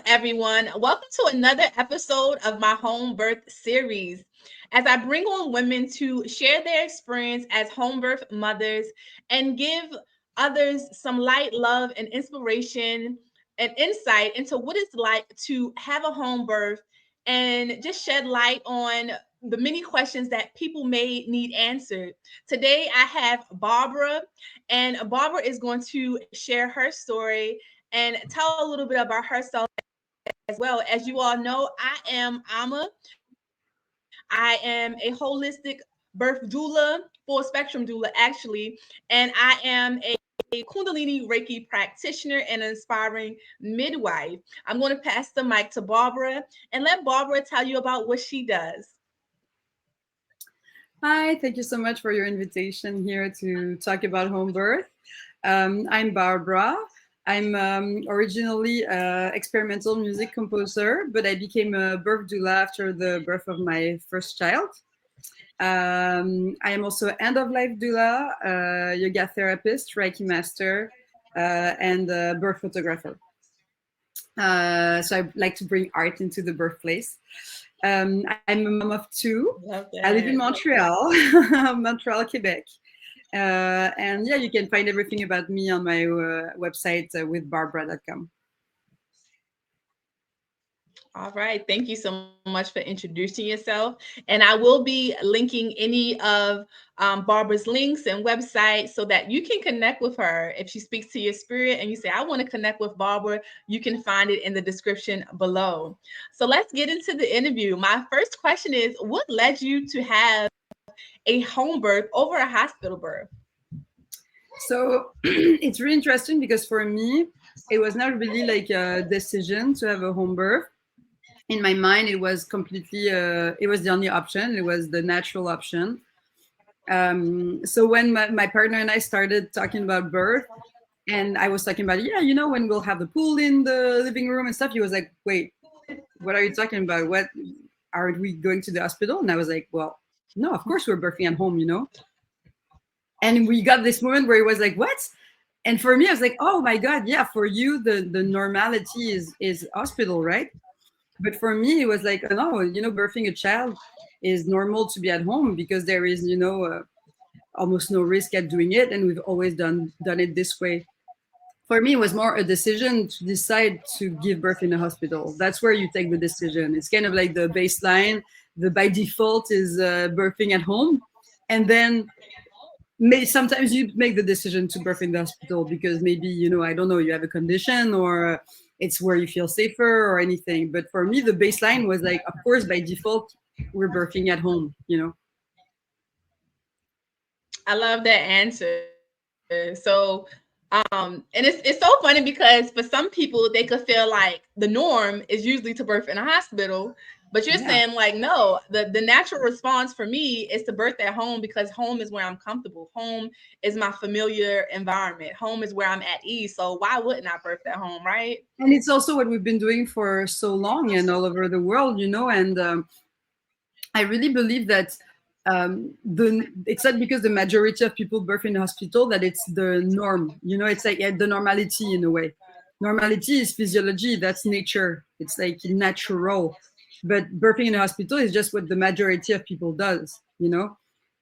everyone? Welcome to another episode of my home birth series. As I bring on women to share their experience as home birth mothers and give others some light, love, and inspiration and insight into what it's like to have a home birth and just shed light on the many questions that people may need answered. Today, I have Barbara, and Barbara is going to share her story and tell a little bit about herself as well. As you all know, I am Ama. I am a holistic birth doula, full spectrum doula, actually, and I am a Kundalini Reiki practitioner and an inspiring midwife. I'm going to pass the mic to Barbara and let Barbara tell you about what she does. Hi, thank you so much for your invitation here to talk about home birth. I'm Barbara. I'm originally an experimental music composer, but I became a birth doula after the birth of my first child. I am also end-of-life doula, yoga therapist, Reiki master, and a birth photographer. So I like to bring art into the birthplace. I'm a mom of two. I live in Montreal, Montreal, Quebec. And yeah, you can find everything about me on my website with barbara.com. All right. Thank you so much for introducing yourself. And I will be linking any of Barbara's links and websites so that you can connect with her. If she speaks to your spirit and you say, I want to connect with Barbara, you can find it in the description below. So let's get into the interview. My first question is, what led you to have a home birth over a hospital birth? So it's really interesting because for me, it was not really like a decision to have a home birth. In my mind, it was completely, it was the only option. It was the natural option. So when my partner and I started talking about birth, and I was talking about, yeah, you know, when we'll have the pool in the living room and stuff, he was like, wait, what are you talking about? What, are we going to the hospital? And I was like, well, no, of course we're birthing at home, you know? And we got this moment where it was like, what? And for me, I was like, oh my God, yeah, for you, the normality is hospital, right? But for me, it was like, oh, no, you know, birthing a child is normal to be at home because there is, you know, almost no risk at doing it. And we've always done it this way. For me, it was more a decision to decide to give birth in a hospital. That's where you take the decision. It's kind of like the baseline. The by default is birthing at home. And then sometimes you make the decision to birth in the hospital because maybe, you know, I don't know, you have a condition or it's where you feel safer or anything. But for me, the baseline was like, of course, by default, we're birthing at home, you know. I love that answer. And it's so funny because for some people they could feel like the norm is usually to birth in a hospital, but you're Yeah. saying like no, the natural response for me is to birth at home because home is where I'm comfortable. Home is my familiar environment. Home is where I'm at ease. So why wouldn't I birth at home, right? And it's also what we've been doing for so long and all over the world, you know. And I really believe that it's not because the majority of people birth in the hospital that it's the norm. You know, it's like the normality in a way. Normality is physiology. That's nature. It's like natural. But birthing in a hospital is just what the majority of people does. You know,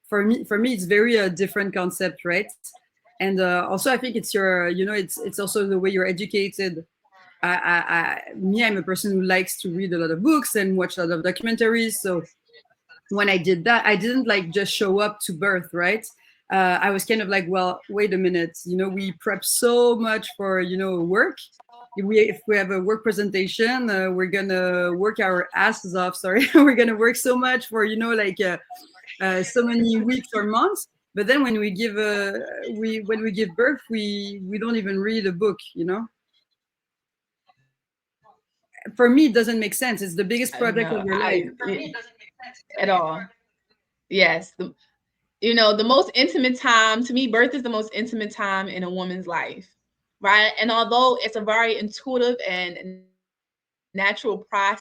for me, it's very different concept, right? And also, I think it's your, you know, it's also the way you're educated. I'm a person who likes to read a lot of books and watch a lot of documentaries. So when I did that, I didn't like just show up to birth, right? I was kind of like, well, wait a minute, you know, we prep so much for, you know, work. If we have a work presentation, we're gonna work our asses off. Sorry, we're gonna work so much for, you know, like so many weeks or months. But then when we give when we give birth, we don't even read a book, you know. For me, it doesn't make sense. It's the biggest project No, of your life. I at all. Yes. The most intimate time to me, birth is the most intimate time in a woman's life, right? And although it's a very intuitive and natural process,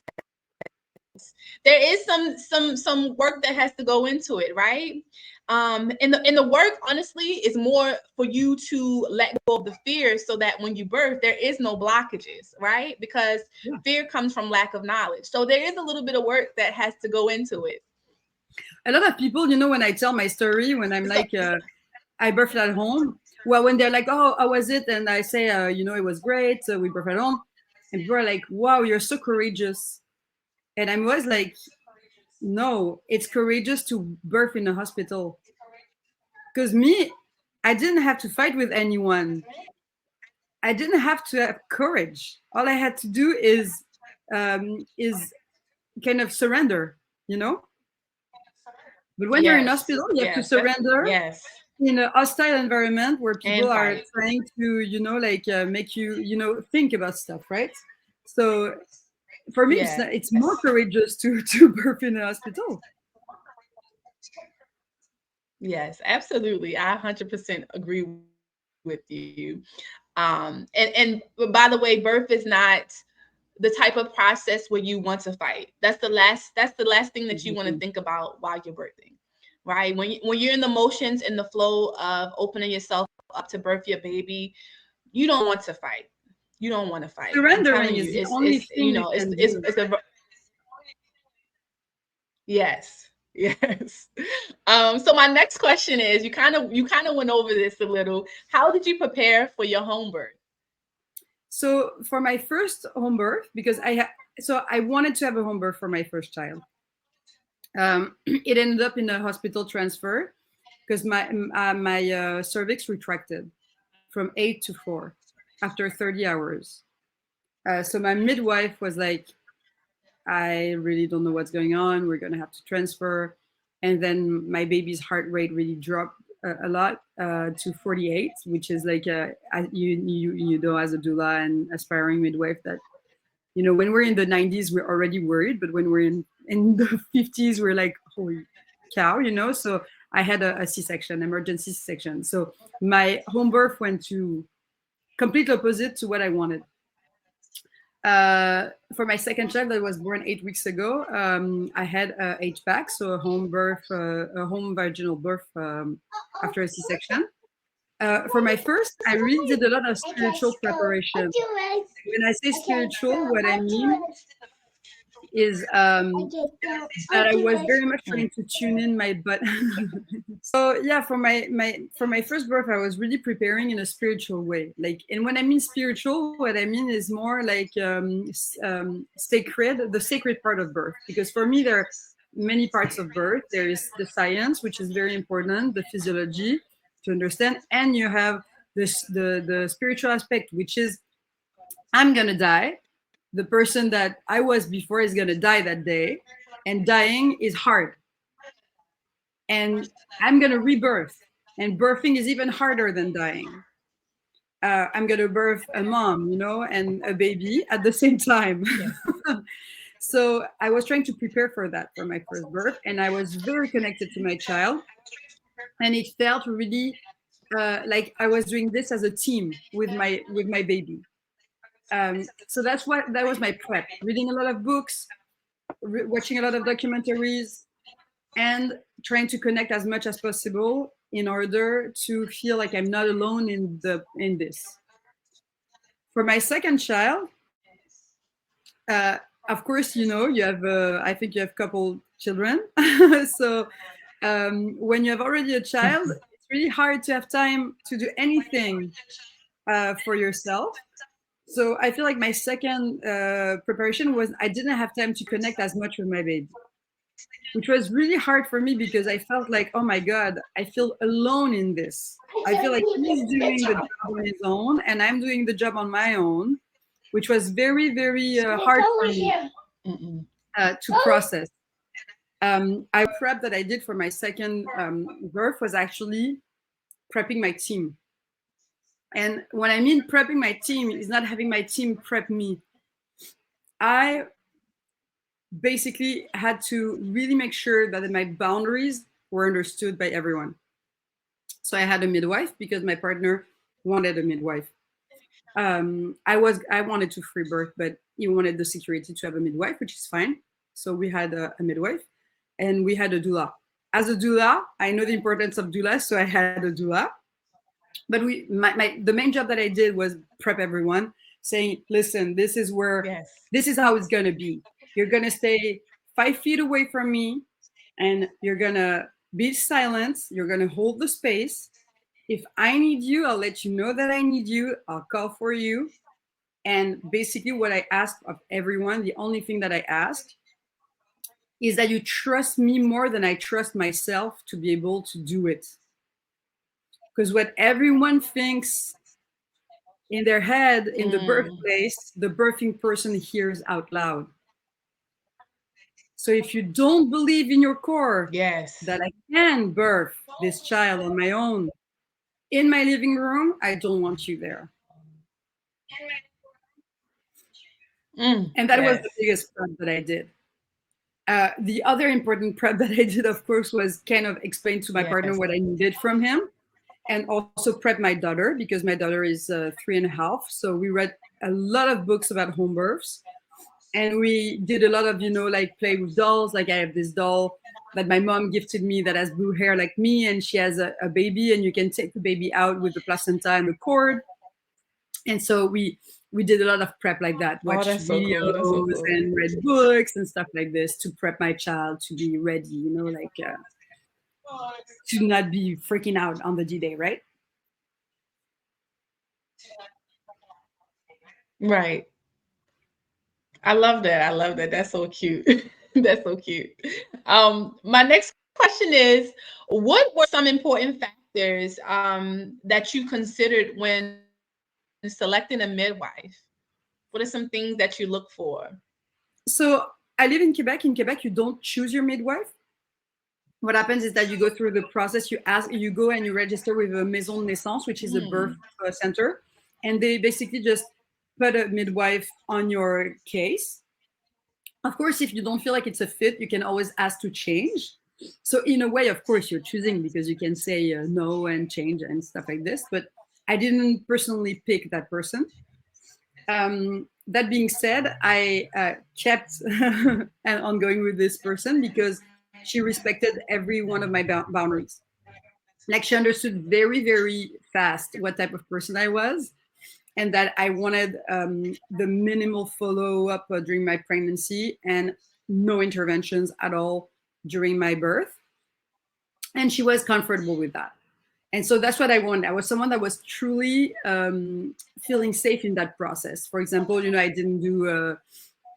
there is some work that has to go into it, right? And the work honestly is more for you to let go of the fear so that when you birth there is no blockages, right? Because Yeah. fear comes from lack of knowledge, so there is a little bit of work that has to go into it. A lot of people, when I tell my story, when I'm So like, I birthed at home. Well, when they're like, "Oh, how was it?" and I say, "It was great. We birthed at home," and people are like, "Wow, you're so courageous." And I'm always like, "No, it's courageous to birth in a hospital." Because me, I didn't have to fight with anyone. I didn't have to have courage. All I had to do is kind of surrender, you know. But when you're in yes, hospital, you have to yes, that's surrender yes, in a hostile environment where people and are fight. trying to, like make you, think about stuff, right? So for me, it's Yes, not, it's more courageous to to birth in a hospital. yes, absolutely. I 100% agree with you. And by the way, birth is not the type of process where you want to fight. That's the last thing that you want to think Mhm. about while you're birthing, right? When you're in the motions, in the flow of opening yourself up to birth your baby, you don't want to fight. You don't want to fight. I'm telling Surrendering you, is the it's only thing you can do. it's a yes. Yes. So my next question is, you kind of went over this a little. How did you prepare for your home birth? So for my first home birth, because I wanted to have a home birth for my first child. It ended up in a hospital transfer because my cervix retracted from 8 to 4 after 30 hours. So my midwife was like, I really don't know what's going on. We're going to have to transfer. And then my baby's heart rate really dropped a lot to 48, which is like, you know, as a doula and aspiring midwife, that, when we're in the 90s, we're already worried. But when we're in the 50s, we're like, holy cow, So I had a C-section, emergency C-section. So my home birth went to complete opposite to what I wanted. For my second child that was born 8 weeks ago, I had a HVAC, so a home birth, a home vaginal birth after a C-section. For my first, I really did a lot of spiritual preparation. When I say spiritual, what I mean is that I was very much trying to tune in my butt. So yeah, for my first birth, I was really preparing in a spiritual way. Like, and when I mean spiritual, what I mean is more like sacred, the sacred part of birth. Because for me, there are many parts of birth. There is the science, which is very important, the physiology to understand, and you have the spiritual aspect, which is I'm gonna die. The person that I was before is gonna die that day, and dying is hard, and I'm going to rebirth. And birthing is even harder than dying. I'm going to birth a mom, and a baby at the same time. Yes. So I was trying to prepare for that for my first birth, and I was very connected to my child, and it felt really like I was doing this as a team with my baby. So that was my prep: reading a lot of books, watching a lot of documentaries, and trying to connect as much as possible in order to feel like I'm not alone in this. For my second child, uh, of course, you have I think you have couple children. So when you have already a child, it's really hard to have time to do anything for yourself. So I feel like my second preparation was I didn't have time to connect as much with my baby, which was really hard for me because I felt like, oh my God, I feel alone in this. I feel like he's doing the job on his own and I'm doing the job on my own, which was very, very hard for me Mm-mm. to process. I prep that I did for my second birth was actually prepping my team. And when I mean prepping my team, is not having my team prep me. I basically had to really make sure that my boundaries were understood by everyone. So I had a midwife because my partner wanted a midwife. I wanted to free birth, but he wanted the security to have a midwife, which is fine. So we had a midwife, and we had a doula. as a doula, I know the importance of doulas, so I had a doula. But the main job that I did was prep everyone, saying, listen, this is how it's gonna be. You're gonna stay 5 feet away from me, and you're gonna be silent. You're gonna hold the space. If I need you, I'll let you know that I need you. I'll call for you. And basically, what I ask of everyone, the only thing that I ask is that you trust me more than I trust myself to be able to do it. Because what everyone thinks in their head in the birthplace, the birthing person hears out loud. So if you don't believe in your core that I can birth this child on my own in my living room, I don't want you there. And that was the biggest prep that I did. The other important prep that I did, of course, was kind of explain to my partner what I needed from him, and also prep my daughter, because my daughter is 3.5. So we read a lot of books about home births, and we did a lot of, like play with dolls. Like I have this doll that my mom gifted me that has blue hair like me, and she has a baby, and you can take the baby out with the placenta and the cord. And so we did a lot of prep like that, watch videos and read books and stuff like this to prep my child to be ready, to not be freaking out on the D-Day, right? Right. I love that. I love that. That's so cute. That's so cute. My next question is, what were some important factors that you considered when selecting a midwife? What are some things that you look for? So I live in Quebec. In Quebec, you don't choose your midwife. What happens is that you go through the process. You go and you register with a maison de naissance, which is a birth center, and they basically just put a midwife on your case. Of course, if you don't feel like it's a fit, you can always ask to change. So in a way, of course, you're choosing because you can say no and change and stuff like this. But I didn't personally pick that person. That being said, I kept on going with this person because she respected every one of my boundaries. Like she understood very, very fast what type of person I was, and that I wanted the minimal follow-up during my pregnancy and no interventions at all during my birth. And she was comfortable with that. And so that's what I wanted. I was someone that was truly feeling safe in that process. For example, I didn't do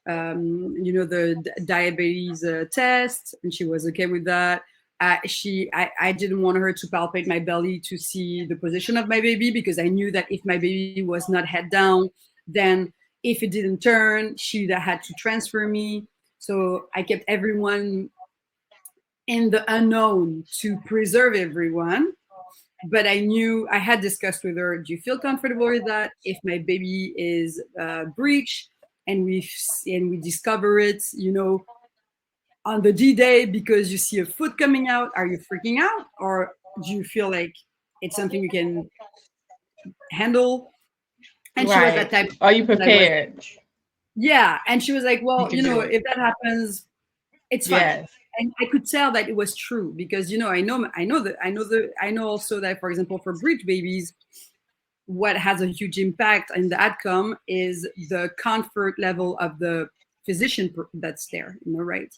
the diabetes test, and she was okay with that. I didn't want her to palpate my belly to see the position of my baby, because I knew that if my baby was not head down, then if it didn't turn, she'd have had to transfer me. So I kept everyone in the unknown to preserve everyone. But I knew, I had discussed with her, do you feel comfortable with that? If my baby is breech and we discover it, on the D-Day because you see a foot coming out, are you freaking out? Or do you feel like it's something you can handle? And she was that type. Are you prepared? Yeah. And she was like, well, if that happens, it's fine. And I could tell that it was true because, I know also that, for example, for breech babies, what has a huge impact in the outcome is the comfort level of the physician that's there, right?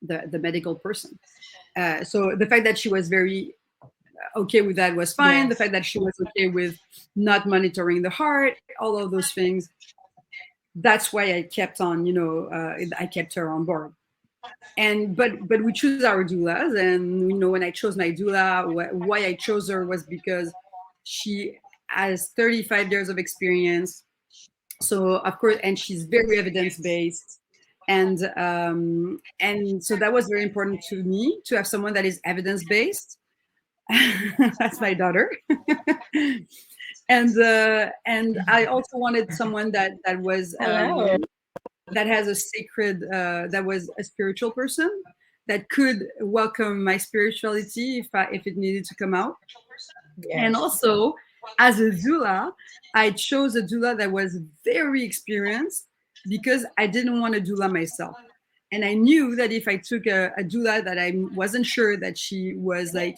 The medical person. So the fact that she was very okay with that was fine. The fact that she was okay with not monitoring the heart, all of those things. That's why I kept on, I kept her on board. And but we choose our doulas, and when I chose my doula, why I chose her was because she has 35 years of experience. So of course, and she's very evidence-based. And so that was very important to me, to have someone that is evidence-based. That's my daughter. And I also wanted someone that was that has a sacred, that was a spiritual person that could welcome my spirituality if it needed to come out. And also, as a doula, I chose a doula that was very experienced because I didn't want a doula myself. And I knew that if I took a doula that I wasn't sure that she was like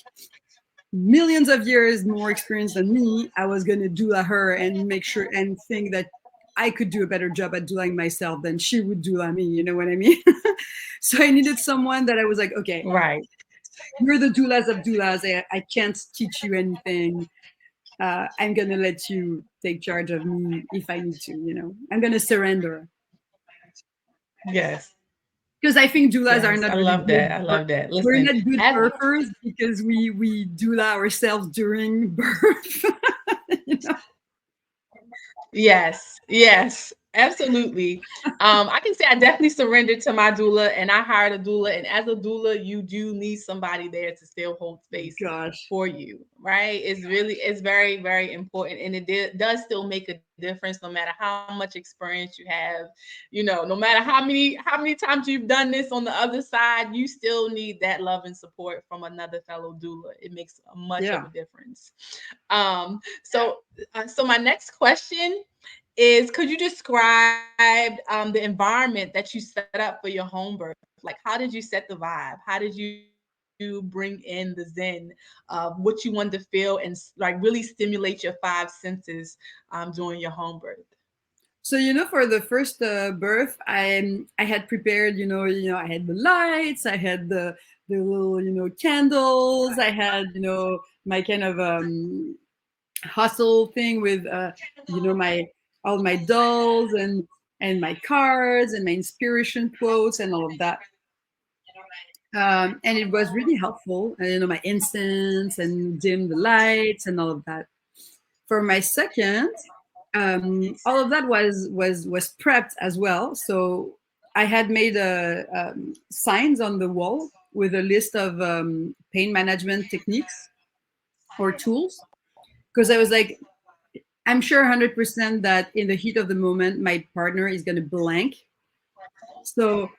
millions of years more experienced than me, I was going to doula her and make sure and think that I could do a better job at doulaing myself than she would doula me. You know what I mean? So I needed someone that I was like, okay, Right. you're the doulas of doulas. I can't teach you anything. I'm going to let you take charge of me if I need to, you know, I'm going to surrender. Yes. Because I think doulas are Yes. not I really love good. that. I love that. We're Listen, not good as birthers because we doula ourselves during birth. You know? yes, yes, absolutely. I can say I definitely surrendered to my doula and I hired a doula. And as a doula, you do need somebody there to still hold space Gosh. for you, right? It's very, very important. And it does still make a difference no matter how much experience you have, no matter how many times you've done this on the other side, you still need that love and support from another fellow doula. It makes much of a Yeah. difference. So my next question is, could you describe the environment that you set up for your home birth? Like, how did you set the vibe? How did you bring in the zen of what you wanted to feel and like really stimulate your five senses during your home birth? So you know, for the first birth, I had prepared. I had the lights, I had the little candles, I had my kind of hustle thing with my all my dolls and my cards and my inspiration quotes and all of that. And it was really helpful. My incense and dim the lights and all of that. For my second, all of that was prepped as well. So I had made signs on the wall with a list of pain management techniques or tools, because I was like, I'm sure 100% that in the heat of the moment, my partner is going to blank. So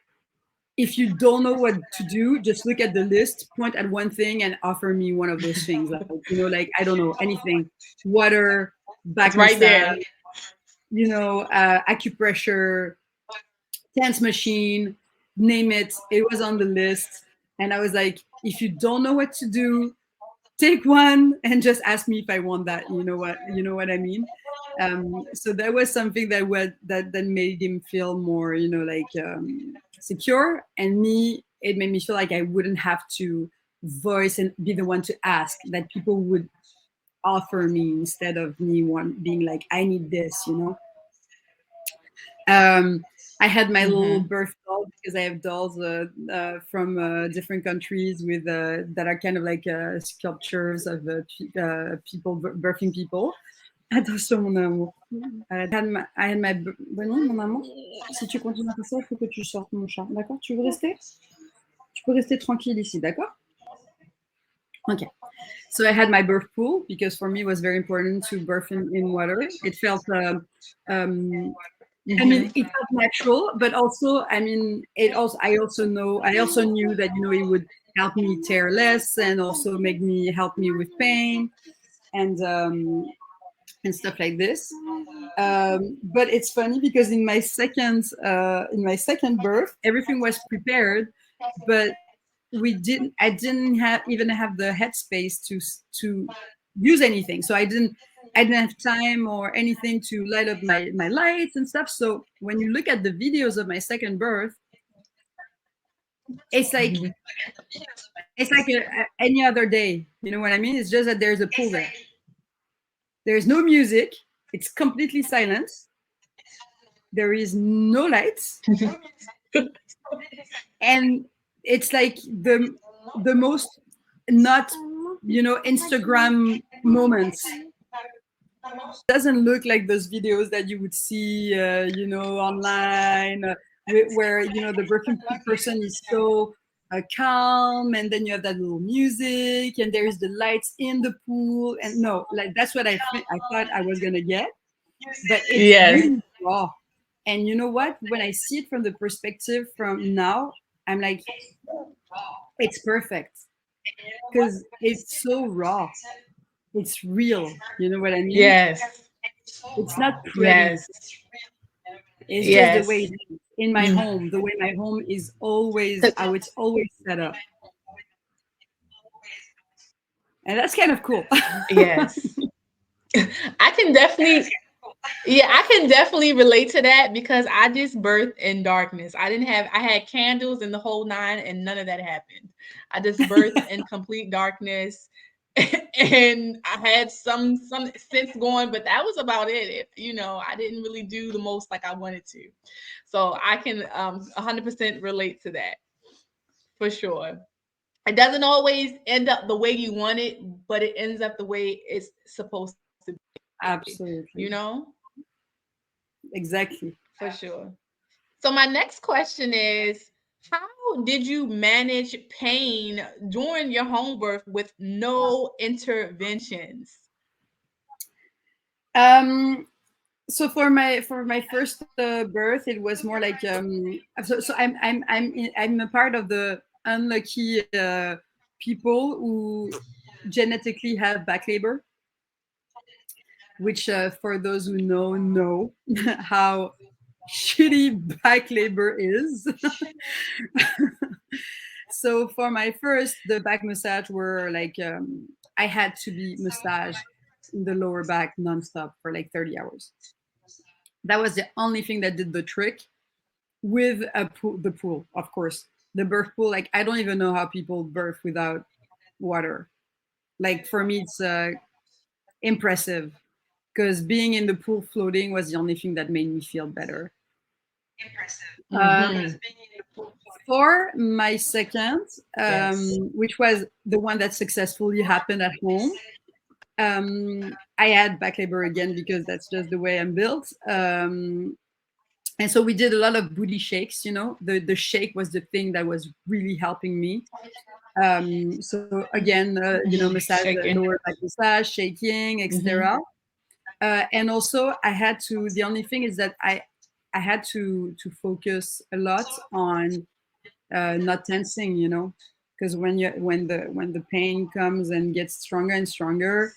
if you don't know what to do, just look at the list, point at one thing, and offer me one of those things. Like I don't know anything, water, It's back right massage, there. acupressure, tense machine, name it. It was on the list, and I was like, if you don't know what to do, take one and just ask me if I want that. You know what I mean? So that was something that made him feel more, like secure, and me, it made me feel like I wouldn't have to voice and be the one to ask. That people would offer me instead of me one being like, I need this. Um, I had my little Mm-hmm. birth doll because I have dolls from different countries with that are kind of like sculptures of people birthing people. Attention, mon amour. I had my Bonnie, mon amour. Si tu continues à faire ça, il faut que tu sortes, mon chat. D'accord? Tu veux rester? Tu peux rester tranquille ici, d'accord? Okay. So I had my birth pool because for me it was very important to birth in water. It felt um, Mm-hmm. it felt natural, but also, I also knew that it would help me tear less and also help me with pain and and stuff like this. But it's funny because in my second birth, everything was prepared, but I didn't even have the headspace to use anything. So I didn't have time or anything to light up my lights and stuff. So when you look at the videos of my second birth, it's like any other day. You know what I mean? It's just that there's a pool there. There's no music. It's completely silent. There is no lights, and it's like the most not Instagram moments. Doesn't look like those videos that you would see online, where the birthing person is so calm, and then you have that little music and there's the lights in the pool, and no, like that's what I thought I was gonna get, but it's Yes. really raw. And you know what, when I see it from the perspective from now, I'm like, it's perfect because it's so raw, it's real, you know what I mean? Yes. It's not pretty. Yes. It's just the way Yes. it is. in my home, the way my home is always, how it's always set up. And that's kind of cool. Yes. I can definitely, yeah, I can definitely relate to that because I just birthed in darkness. I had candles and the whole nine, and none of that happened. I just birthed in complete darkness. And I had some sense going, but that was about it. I didn't really do the most like I wanted to. So I can 100% relate to that for sure. It doesn't always end up the way you want it, but it ends up the way it's supposed to be, Absolutely. Exactly. for sure. So my next question is, how did you manage pain during your home birth with no interventions? Um, so for my first birth, it was more like I'm a part of the unlucky people who genetically have back labor, which for those who know how shitty back labor is. So for my first, the back massage were like I had to be massaged in the lower back nonstop for like 30 hours. That was the only thing that did the trick with the pool, of course. The birth pool, like I don't even know how people birth without water. Like for me, it's impressive because being in the pool floating was the only thing that made me feel better. Um, Mm-hmm. for my second, Yes. which was the one that successfully happened at home, I had back labor again because that's just the way I'm built. And so we did a lot of booty shakes. The shake was the thing that was really helping me. So again, Mm-hmm. massage, Shaking. lower back massage, shaking, Mm-hmm. etc. And also I had to. The only thing is that I had to focus a lot on not tensing. Because when the pain comes and gets stronger and stronger,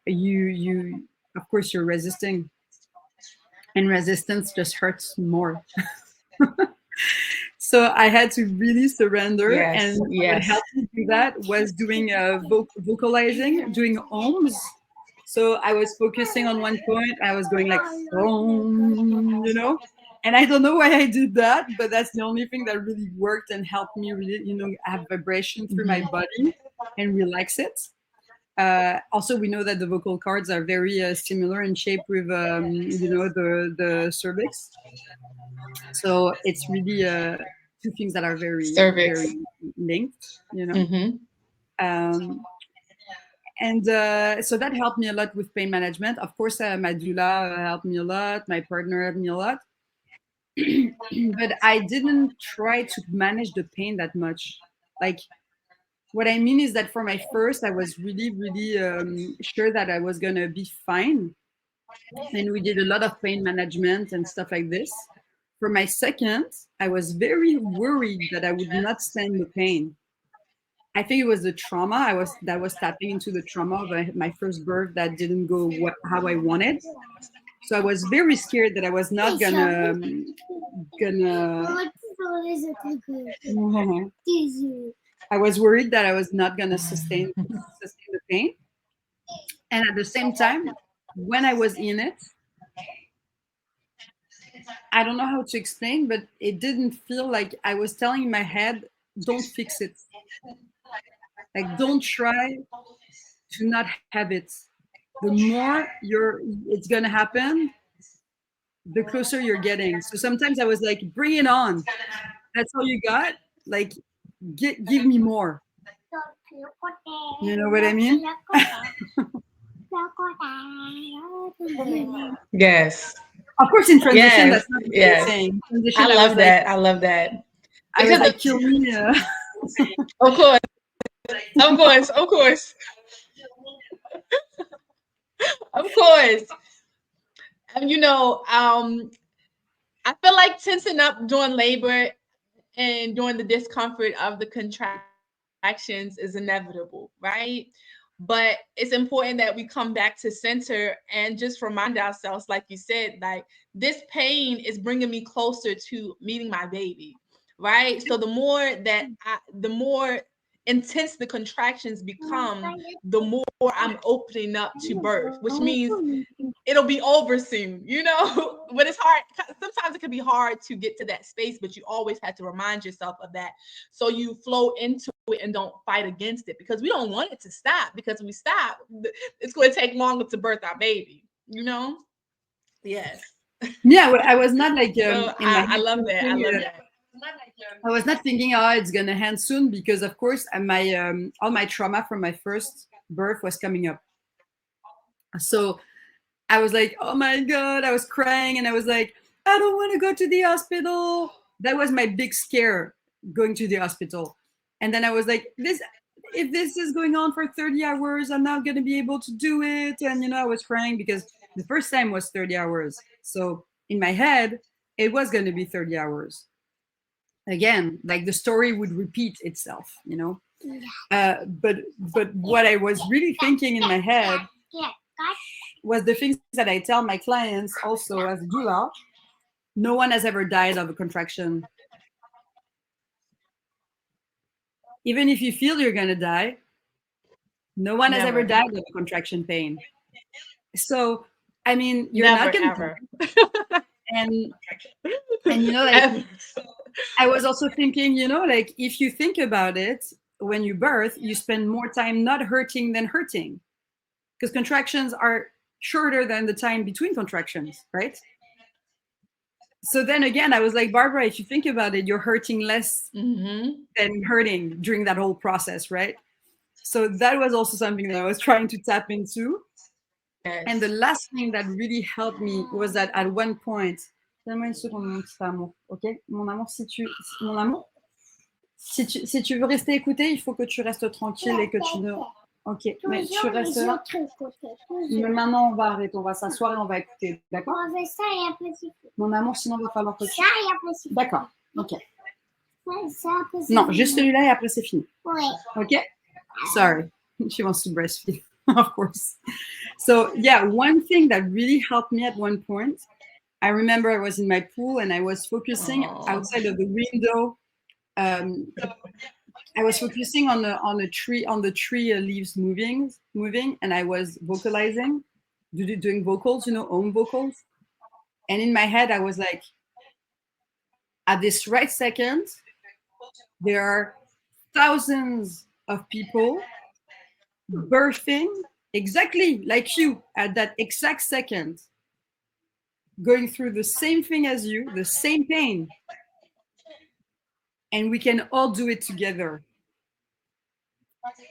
you of course you're resisting, and resistance just hurts more. So I had to really surrender, and Yes. what Yes. helped me do that was doing vocalizing, doing ohms. So I was focusing on one point. I was going like om. And I don't know why I did that, but that's the only thing that really worked and helped me really, have vibration through my Mm-hmm. body and relax it. Also, we know that the vocal cords are very similar in shape with, the cervix. So it's really two things that are very, Cervix. very linked. Mm-hmm. Um, and so that helped me a lot with pain management. Of course, my doula helped me a lot. My partner helped me a lot. But I didn't try to manage the pain that much. Like, what I mean is that for my first, I was really, really sure that I was going to be fine. And we did a lot of pain management and stuff like this. For my second, I was very worried that I would not stand the pain. I think it was the trauma that was tapping into the trauma of my first birth that didn't go how I wanted. So I was very scared that I was not gonna. I was worried that I was not gonna sustain the pain, and at the same time, when I was in it, I don't know how to explain, but it didn't feel like I was telling my head, "Don't fix it. Like, don't try to not have it. The more it's gonna happen, the closer you're getting." So sometimes I was like, "Bring it on. That's all you got. Like, give me more." You know what I mean? Yes. Of course, in transition, Yes. that's not what I was Yes. saying. In I transition, I was love like, that. I love that. kill me. Of course, of course, of course, of course. And I feel like tensing up during labor and during the discomfort of the contractions is inevitable, right? But it's important that we come back to center and just remind ourselves, like you said, like this pain is bringing me closer to meeting my baby, right? So the more intense the contractions become, the more I'm opening up to birth, which means it'll be over soon, but it's hard. Sometimes it can be hard to get to that space, but you always have to remind yourself of that, so you flow into it and don't fight against it, because we don't want it to stop, because when we stop, it's going to take longer to birth our baby. Yes. Yeah, well, I was not like So in my I head love that. I thinking, love that. I was not thinking, oh, it's gonna end soon, because of course my all my trauma from my first birth was coming up. So I was like, oh my god, I was crying, and I was like, I don't want to go to the hospital. That was my big scare, going to the hospital. And then I was like, this if this is going on for 30 hours, I'm not going to be able to do it. And I was crying because the first time was 30 hours. So in my head, it was going to be 30 hours. Again, like the story would repeat itself. But what I was really thinking in my head was the things that I tell my clients also as a doula. No one has ever died of a contraction. Even if you feel you're going to die, no one has ever Never. died of a contraction pain. So, I mean, you're not Never going to ever. die. And like, Ever. I was also thinking, like, if you think about it, when you birth, you spend more time not hurting than hurting, because contractions are shorter than the time between contractions, right? So then again, I was like, Barbara, if you think about it, you're hurting less than hurting during that whole process, right? So that was also something that I was trying to tap into. Yes. And the last thing that really helped me was that at one point, donne-moi une seconde, mon petit amour, ok? Mon amour, mon amour, si tu veux rester écouté, il faut que tu restes tranquille et que tu ne... Ok, mais tu restes là. Mais maintenant, on va arrêter, on va s'asseoir et on va écouter, d'accord? On fait ça et après c'est tout. Mon amour, sinon, il va falloir que tu... Ça et après c'est tout. D'accord, ok. Ça, après c'est Non, fini. juste celui-là et après c'est fini. Oui. Ok? Sorry. She wants to breastfeed, of course. So, yeah, one thing that really helped me at one point, I remember I was in my pool and I was focusing outside of the window. I was focusing on the tree leaves moving, and I was vocalizing, doing vocals, own vocals. And in my head, I was like, at this right second, there are thousands of people birthing exactly like you at that exact second, going through the same thing as you, the same pain. And we can all do it together.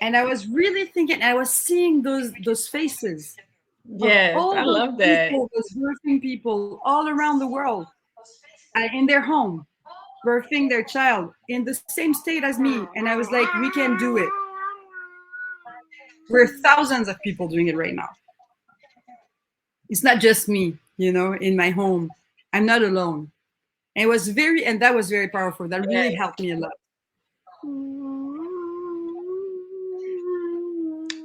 And I was really thinking, I was seeing those faces. Yes, all I those love that. people, those birthing people all around the world, in their home, birthing their child in the same state as me. And I was like, we can do it. We're thousands of people doing it right now. It's not just me, in my home. I'm not alone. And that was very powerful. That really helped me a lot.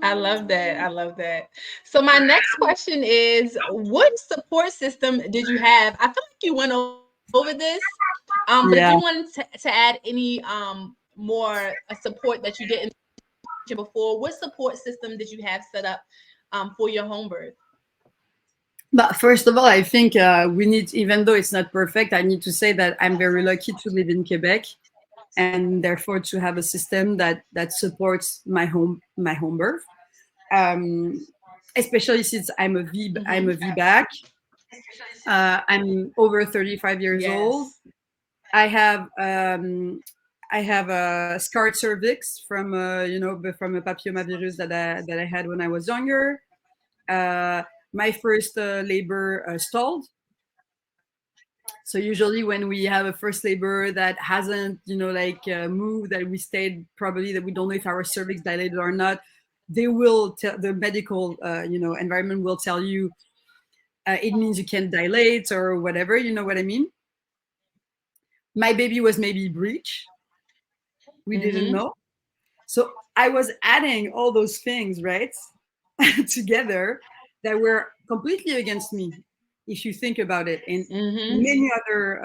I love that. I love that. So my next question is, what support system did you have? I feel like you went over this, but if you Yeah. wanted to add any more support that you didn't mention before, what support system did you have set up for your home birth? But first of all, I think we need, even though it's not perfect, I need to say that I'm very lucky to live in Quebec, and therefore to have a system that supports my home birth. Especially since I'm a VBAC. I'm over 35 years old. I have a scarred cervix from from a papillomavirus that I had when I was younger. My first labor stalled. So usually when we have a first labor that hasn't, moved, that we stayed, probably that we don't know if our cervix dilated or not, they will tell, the medical, environment will tell you it means you can dilate or whatever, you know what I mean? My baby was maybe breech. We didn't know. So I was adding all those things, right, together that were completely against me, if you think about it, in Mm-hmm. many other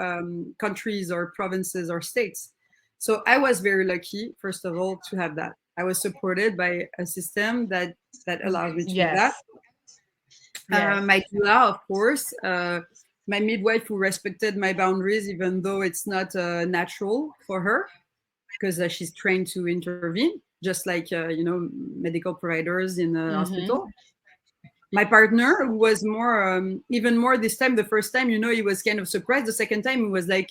countries or provinces or states. So I was very lucky, first of all, to have that. I was supported by a system that allows me to do that. Yes. Yes. My doula, of course, my midwife who respected my boundaries, even though it's not natural for her, because she's trained to intervene, just like medical providers in a Mm-hmm. hospital. My partner, who was more, even more this time. The first time, he was kind of surprised. The second time, he was like,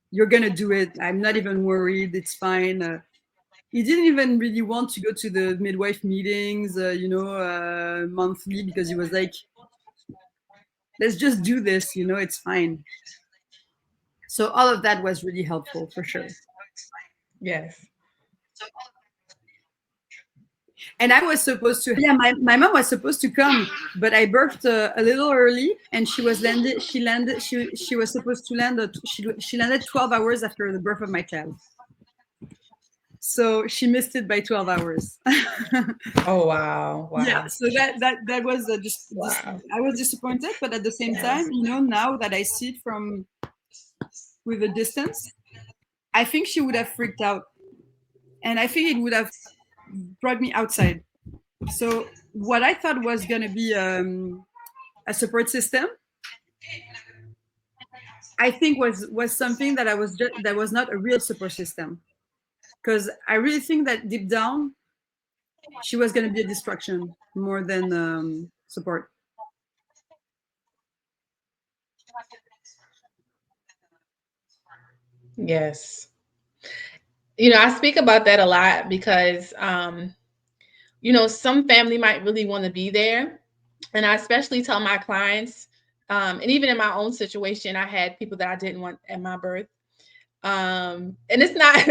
"You're gonna do it. I'm not even worried. It's fine." He didn't even really want to go to the midwife meetings, monthly, because he was like, "Let's just do this. It's fine." So all of that was really helpful for sure. Yes. And I was supposed to, yeah, my mom was supposed to come, but I birthed a little early, and she was supposed to land, she landed 12 hours after the birth of my child. So she missed it by 12 hours. Oh wow. Yeah, Wow. so that was just Wow. I was disappointed, but at the same time, now that I see it from with a distance, I think she would have freaked out, and I think it would have brought me outside. So what I thought was going to be a support system, I think was something that was not a real support system, because I really think that deep down she was going to be a distraction more than support. Yes. I speak about that a lot because some family might really want to be there. And I especially tell my clients, and even in my own situation, I had people that I didn't want at my birth. And it's not,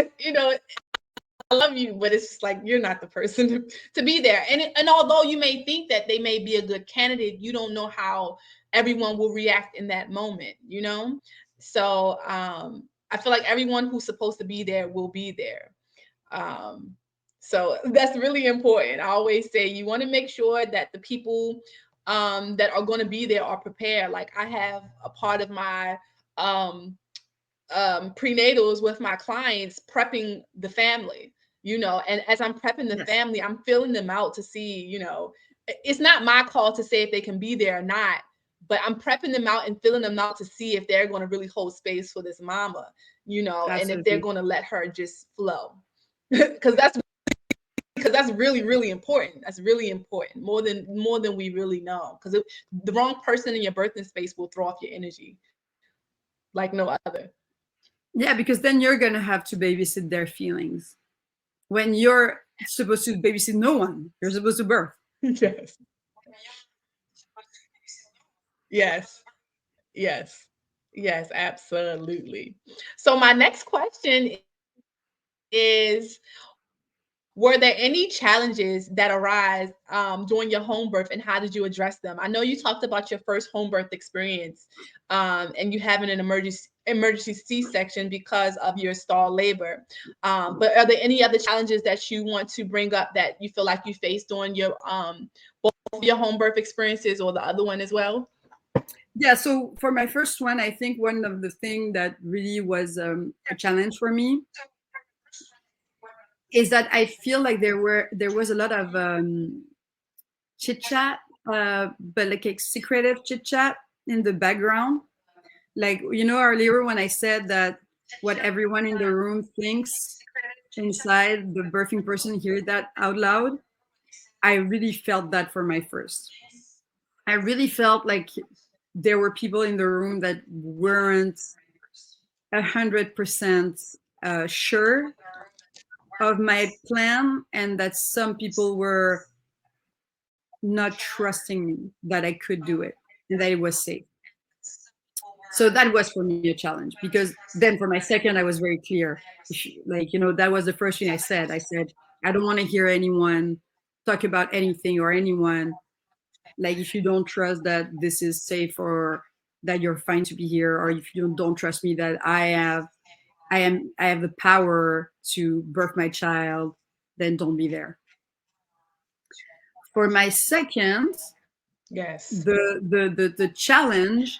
I love you, but it's just like you're not the person to be there. And although you may think that they may be a good candidate, you don't know how everyone will react in that moment. So I feel like everyone who's supposed to be there will be there. Um, so that's really important. I always say you want to make sure that the people that are going to be there are prepared. Like I have a part of my um, prenatals with my clients prepping the family. And as I'm prepping the Yes, family, I'm filling them out to see. It's not my call to say if they can be there or not, but I'm prepping them out and filling them out to see if they're going to really hold space for this mama, and if they're absolutely. going to let her just flow. Because that's really really important. That's really important, more than we really know, because the wrong person in your birthing space will throw off your energy like no other. Yeah, because then you're going to have to babysit their feelings when you're supposed to babysit no one. You're supposed to birth. Yes. Yes. Yes. Yes, absolutely. So my next question is, were there any challenges that arise during your home birth, and how did you address them? I know you talked about your first home birth experience, and you having an emergency C-section because of your stalled labor. But are there any other challenges that you want to bring up that you feel like you faced during your both your home birth experiences, or the other one as well? Yeah, so for my first one, I think one of the things that really was a challenge for me is that I feel like there was a lot of chit chat, but like a secretive chit chat in the background. Like earlier when I said that what everyone in the room thinks inside, the birthing person hear that out loud. I really felt that for my first. I really felt like there were people in the room that weren't 100% sure of my plan, and that some people were not trusting me that I could do it and that it was safe. So that was for me a challenge, because then for my second, I was very clear. That was the first thing I said. I said, I don't want to hear anyone talk about anything or anyone. Like, if you don't trust that this is safe, or that you're fine to be here, or if you don't trust me that I have I have the power to birth my child, then don't be there. For my second, Yes. the challenge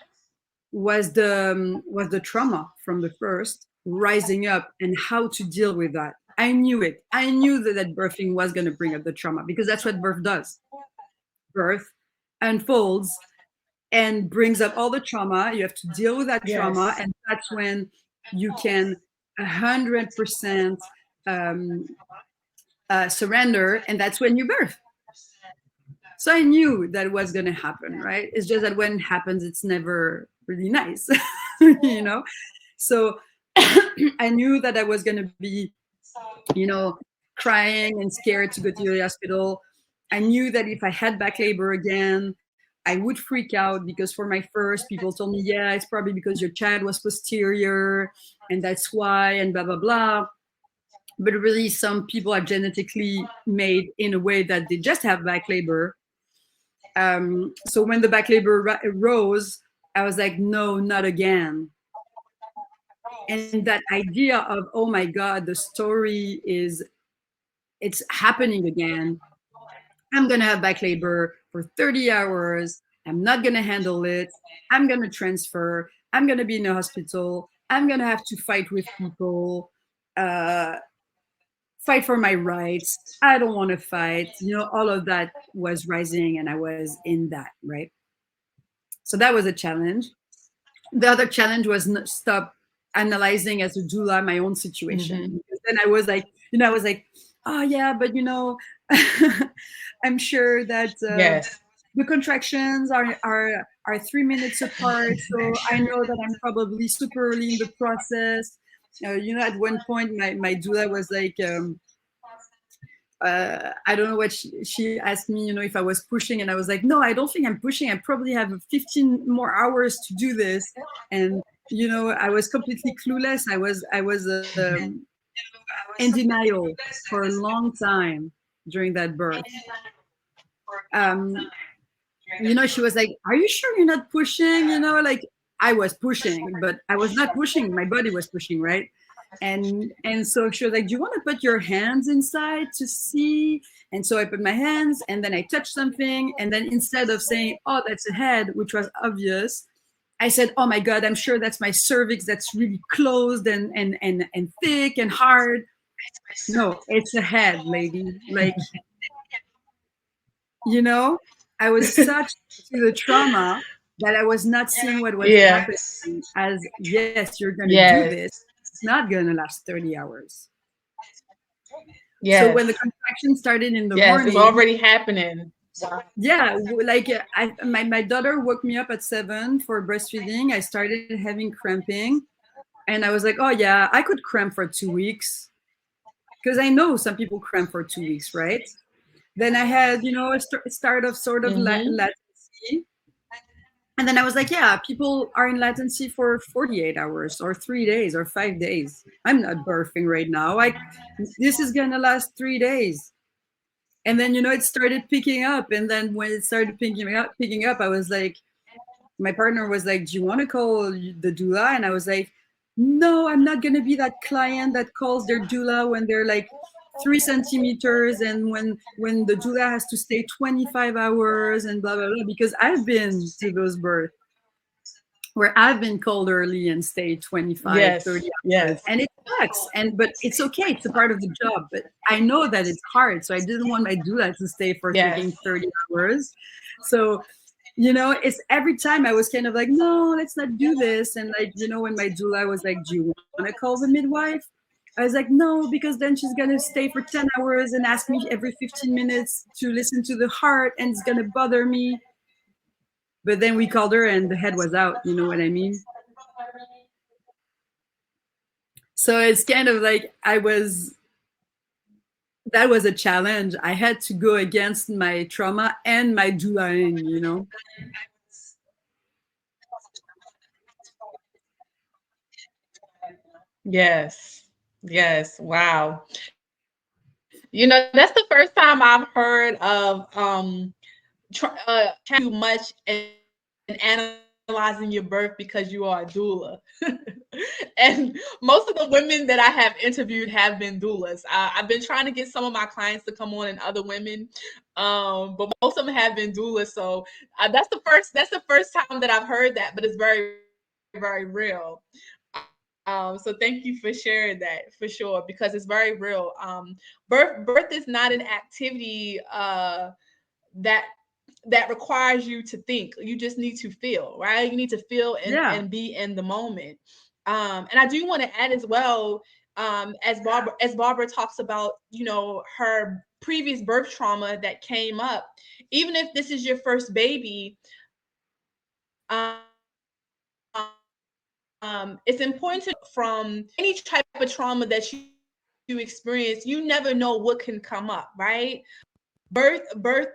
was the trauma from the first rising up and how to deal with that. I knew it. I knew that birthing was going to bring up the trauma because that's what birth does. Birth unfolds and brings up all the trauma. You have to deal with that trauma, Yes. and that's when you can 100% surrender, and that's when you birth. So I knew that was going to happen, right? It's just that when it happens, it's never really nice, you know? So I knew that I was going to be, crying and scared to go to the hospital. I knew that if I had back labor again, I would freak out because for my first, people told me, yeah, it's probably because your child was posterior and that's why, and blah, blah, blah. But really, some people are genetically made in a way that they just have back labor. So when the back labor rose, I was like, no, not again. And that idea of, oh my God, the story it's happening again. I'm going to have back labor for 30 hours. I'm not going to handle it. I'm going to transfer. I'm going to be in a hospital. I'm going to have to fight with people, fight for my rights. I don't want to fight. All of that was rising and I was in that, right? So that was a challenge. The other challenge was not stop analyzing as a doula my own situation. Mm-hmm. Because then I was like, oh yeah, but I'm sure that Yes. the contractions are 3 minutes apart, so I know that I'm probably super early in the process. At one point, my doula was like, I don't know what she asked me, if I was pushing, and I was like, no, I don't think I'm pushing. I probably have 15 more hours to do this, and I was completely clueless. I was in denial for a long time during that birth. Um, she was like, are you sure you're not pushing? Like I was pushing, but I was not pushing. My body was pushing, right? And so she was like, do you want to put your hands inside to see? And so I put my hands and then I touched something. And then instead of saying, oh, that's a head, which was obvious, I said, oh my God, I'm sure that's my cervix that's really closed and thick and hard. No, it's a head, lady. Like, I was such to the trauma that I was not seeing what was Yeah. happening as, yes, you're going to do Yes. this. It's not going to last 30 hours. Yes. So when the contraction started in the Yes, it's morning, already happening. Wow. yeah, like my daughter woke me up at 7 for breastfeeding. I started having cramping, and I was like, oh yeah, I could cramp for 2 weeks because I know some people cramp for 2 weeks, right? Then I had, a start of sort of Mm-hmm. latency. And then I was like, yeah, people are in latency for 48 hours or 3 days or 5 days. I'm not birthing right now. This is going to last 3 days. And then, it started picking up. And then when it started picking up, I was like, my partner was like, do you want to call the doula? And I was like, no, I'm not going to be that client that calls their doula when they're like 3 centimeters and when the doula has to stay 25 hours and blah, blah, blah, because I've been to those births where I've been called early and stayed 25, Yes. 30 hours. Yes. And it sucks. But it's okay. It's a part of the job. But I know that it's hard. So I didn't want my doula to stay for Yes. freaking 30 hours. So, it's every time I was kind of like, no, let's not do this. And like, when my doula was like, do you want to call the midwife? I was like, no, because then she's going to stay for 10 hours and ask me every 15 minutes to listen to the heart and it's going to bother me. But then we called her and the head was out. You know what I mean? So it's kind of like that was a challenge. I had to go against my trauma and my doulaing. Yes. Yes. Wow. That's the first time I've heard of too much and analyzing your birth because you are a doula. And most of the women that I have interviewed have been doulas. I've been trying to get some of my clients to come on and other women, but most of them have been doulas. So that's the first time that I've heard that, but it's very, very real. So thank you for sharing that for sure, because it's very real. Birth is not an activity that requires you to think. You just need to feel, right? You need to feel and be in the moment. And I do want to add as well, as Barbara talks about, her previous birth trauma that came up. Even if this is your first baby, it's important to, from any type of trauma that you experience, you never know what can come up, right? Birth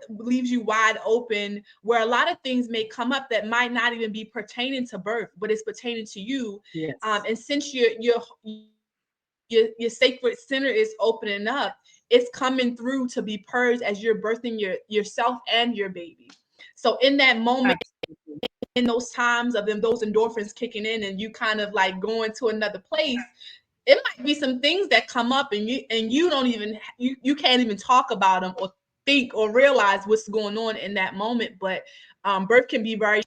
leaves you wide open, where a lot of things may come up that might not even be pertaining to birth, but it's pertaining to you. Yes. And since your sacred center is opening up, it's coming through to be purged as you're birthing yourself and your baby. So in that moment, in those times of those endorphins kicking in, and you kind of like going to another place, it might be some things that come up, and you don't even you can't even talk about them or think or realize what's going on in that moment. But birth can be very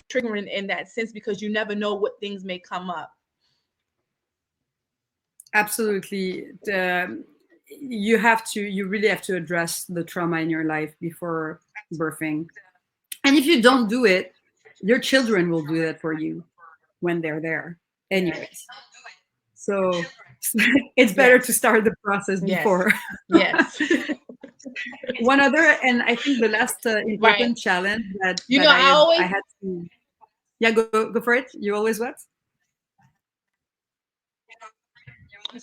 triggering in that sense, because you never know what things may come up. Absolutely. You really have to address the trauma in your life before birthing. And if you don't do it, your children will do that for you when they're there anyways. So it's better to start the process before. Yes. One other, and I think the last important challenge that I had to. Yeah, go for it. You always what?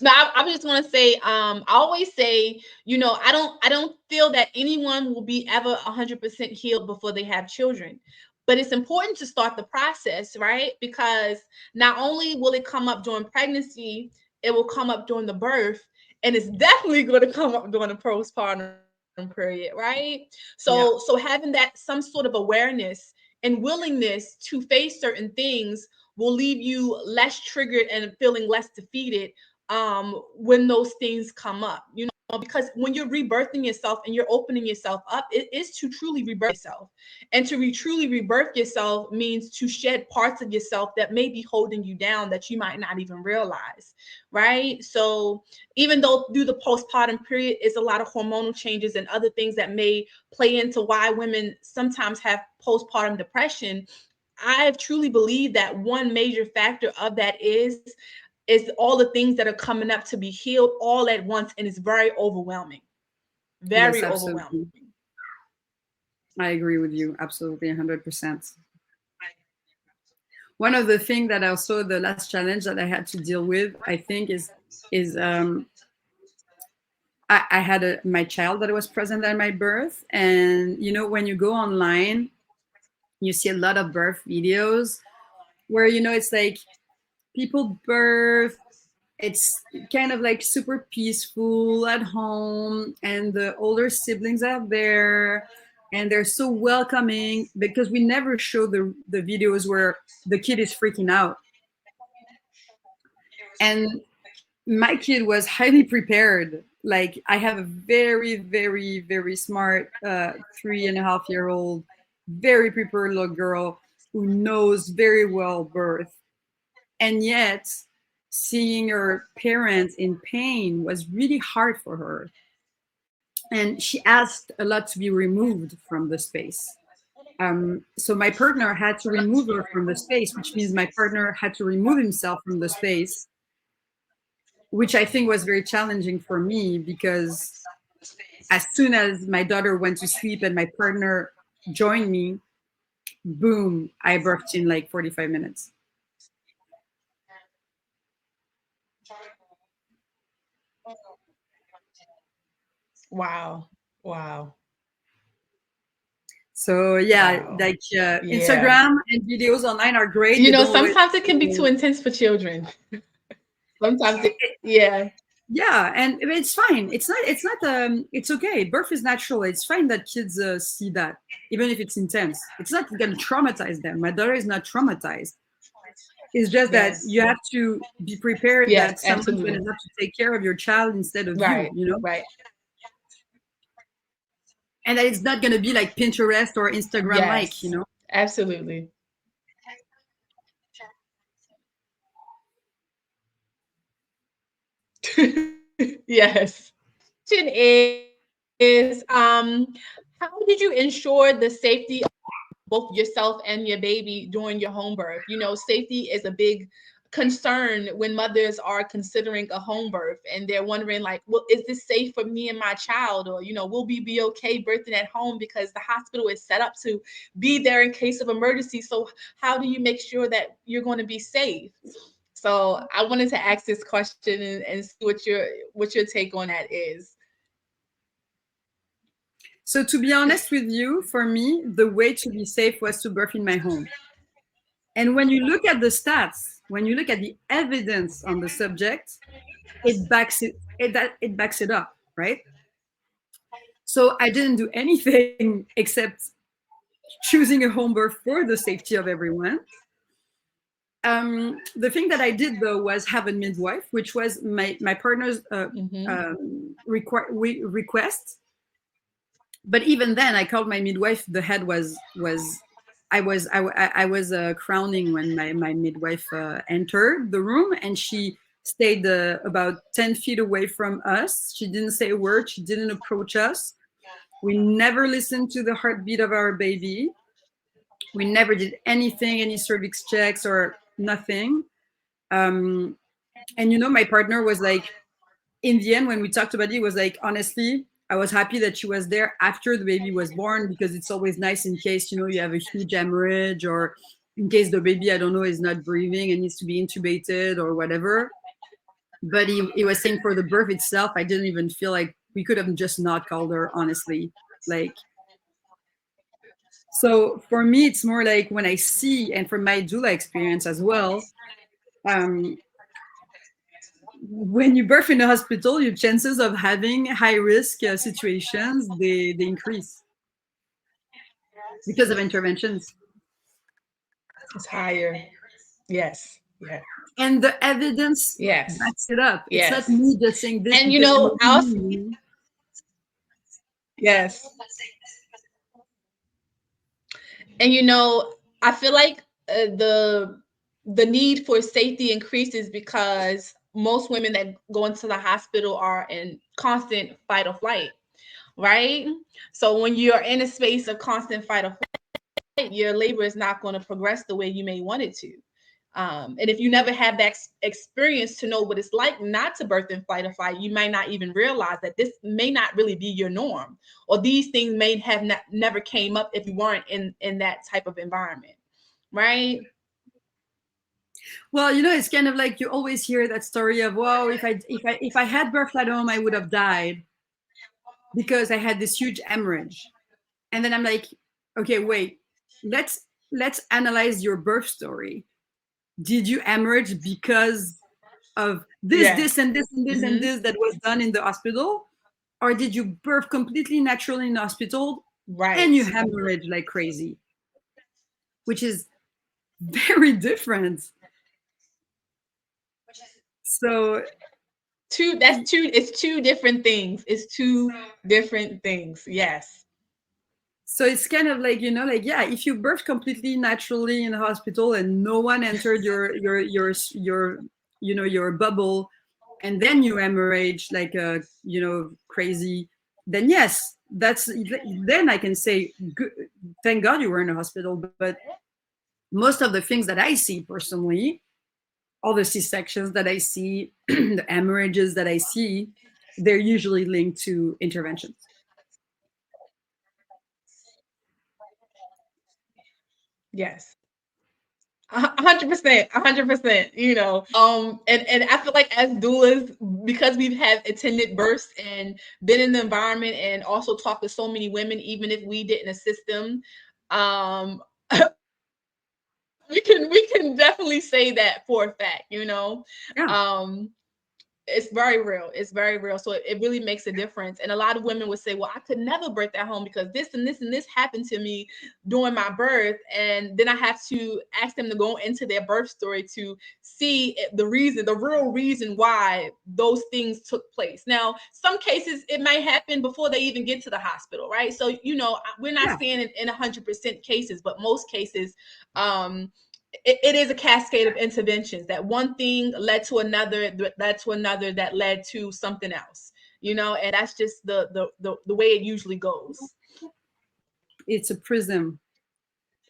No, I just want to say, I always say, I don't feel that anyone will be ever 100% healed before they have children. But it's important to start the process, right? Because not only will it come up during pregnancy, it will come up during the birth, and it's definitely going to come up during the postpartum period, right? So having that some sort of awareness and willingness to face certain things will leave you less triggered and feeling less defeated when those things come up, because when you're rebirthing yourself and you're opening yourself up, it is to truly rebirth yourself. And to truly rebirth yourself means to shed parts of yourself that may be holding you down, that you might not even realize, right? So even though through the postpartum period is a lot of hormonal changes and other things that may play into why women sometimes have postpartum depression, I truly believe that one major factor of that is all the things that are coming up to be healed all at once, and it's very overwhelming. Very overwhelming. I agree with you absolutely 100%. One of the things that also the last challenge that I had to deal with, I think, is I had my child that was present at my birth, and when you go online, you see a lot of birth videos where it's like people birth, it's kind of like super peaceful at home, and the older siblings are there and they're so welcoming, because we never show the videos where the kid is freaking out. And my kid was highly prepared. Like, I have a very, very, very smart 3.5-year-old, very prepared little girl who knows very well birth. And yet, seeing her parents in pain was really hard for her. And she asked a lot to be removed from the space. So my partner had to remove her from the space, which means my partner had to remove himself from the space, which I think was very challenging for me, because as soon as my daughter went to sleep and my partner joined me, boom, I birthed in like 45 minutes. Wow. So like Instagram and videos online are great. Sometimes it can be too intense for children. Sometimes yeah, and it's fine. It's okay. Birth is natural. It's fine that kids see that, even if it's intense. It's not going to traumatize them. My daughter is not traumatized. It's just that Yes. you have to be prepared Yes, that someone's going absolutely. to have to take care of your child instead of you, Right. you know? Right. And that it's not going to be like Pinterest or Instagram like, you Yes. know? Absolutely. Yes. Question is, how did you ensure the safety of both yourself and your baby during your home birth? You know, safety is a big concern when mothers are considering a home birth and they're wondering like, well, is this safe for me and my child? Or, you know, will we be okay birthing at home because the hospital is set up to be there in case of emergency? So how do you make sure that you're going to be safe? So I wanted to ask this question and see what your take on that is. So to be honest with you, for me, the way to be safe was to birth in my home. And when you look at the stats, when you look at the evidence on the subject, it backs it up, right? So I didn't do anything except choosing a home birth for the safety of everyone. The thing that I did though was have a midwife, which was my partner's Mm-hmm. request. But even then, I called my midwife. The head was I was crowning when my midwife entered the room, and she stayed about 10 feet away from us. She didn't say a word. She didn't approach us. We never listened to the heartbeat of our baby. We never did anything, any cervix checks or nothing. Um, and you know, my partner was like, in the end, when we talked about it, was like, honestly, I was happy that she was there after the baby was born, because it's always nice in case, you know, you have a huge hemorrhage, or in case the baby, I don't know, is not breathing and needs to be intubated or whatever. But he was saying for the birth itself, I didn't even feel like we could have just not called her, honestly. Like, so for me, it's more like when I see, and from my doula experience as well, um, when you birth in a hospital, your chances of having high risk situations, they increase because of interventions. It's higher. Yes. Yeah. And the evidence Yes. backs it up. It's not Yes. me just saying this And you because I'm know, a I also, woman, you know? yes. And you know, I feel like the need for safety increases because most women that go into the hospital are in constant fight or flight, right? So when you're in a space of constant fight or flight, your labor is not going to progress the way you may want it to. And if you never have that experience to know what it's like not to birth in flight or fight, you might not even realize that this may not really be your norm, or these things may have never came up if you weren't in that type of environment, right? Well, you know, it's kind of like you always hear that story of, wow, if I had birth at home, I would have died because I had this huge hemorrhage. And then I'm like, okay, wait, let's analyze your birth story. Did you hemorrhage because of this, Yes. and this, and this, and Mm-hmm. this that was done in the hospital? Or did you birth completely naturally in the hospital and Right. you hemorrhage like crazy? Which is very different. So, It's two different things. It's two different things. Yes. so it's kind of like, you know, like, yeah, if you birth completely naturally in a hospital and no one entered your you know, your bubble, and then you hemorrhage like a, you know, crazy, then yes, that's, then I can say good, thank God you were in a hospital. But most of the things that I see personally, all the C-sections that I see, the hemorrhages that I see, they're usually linked to interventions. Yes. 100%, 100%. You know, and I feel like as doulas, because we've had attended births and been in the environment, and also talked to so many women, even if we didn't assist them, um, we can definitely say that for a fact. You know, Yeah. um, It's very real. It's very real. So it really makes a difference. And a lot of women would say, well, I could never birth at home because this and this and this happened to me during my birth. And then I have to ask them to go into their birth story to see the reason, the real reason why those things took place. Now, some cases it might happen before they even get to the hospital, right? So, we're not saying in 100% cases, but most cases, it is a cascade of interventions. That one thing led to another, that led to something else, and that's just the way it usually goes. It's a prism,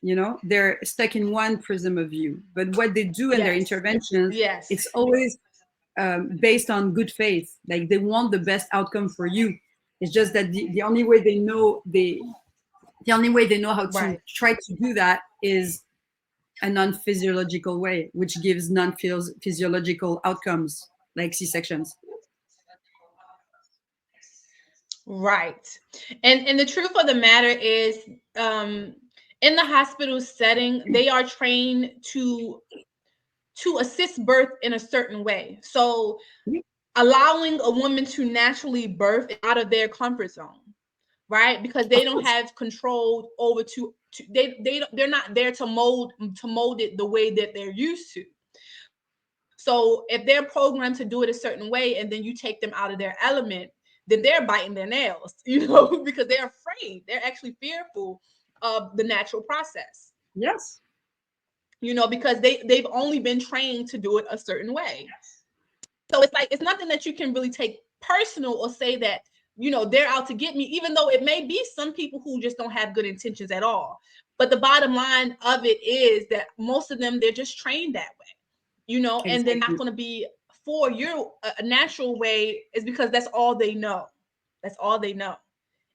they're stuck in one prism of view, but what they do in their interventions, Yes. it's always based on good faith. Like they want the best outcome for you. It's just that the only way they know how to try to do that is a non-physiological way, which gives non-physiological outcomes like C-sections. Right. And the truth of the matter is, in the hospital setting, they are trained to assist birth in a certain way. So allowing a woman to naturally birth out of their comfort zone, right? Because they don't have control over they're not there to mold it the way that they're used to. So if they're programmed to do it a certain way and then you take them out of their element, then they're biting their nails, because they're afraid. They're actually fearful of the natural process. Yes. Because they've only been trained to do it a certain way. So it's nothing that you can really take personal or say that, they're out to get me, even though it may be some people who just don't have good intentions at all. But the bottom line of it is that most of them, they're just trained that way, Exactly. and they're not going to be for you a natural way, is because that's all they know. That's all they know.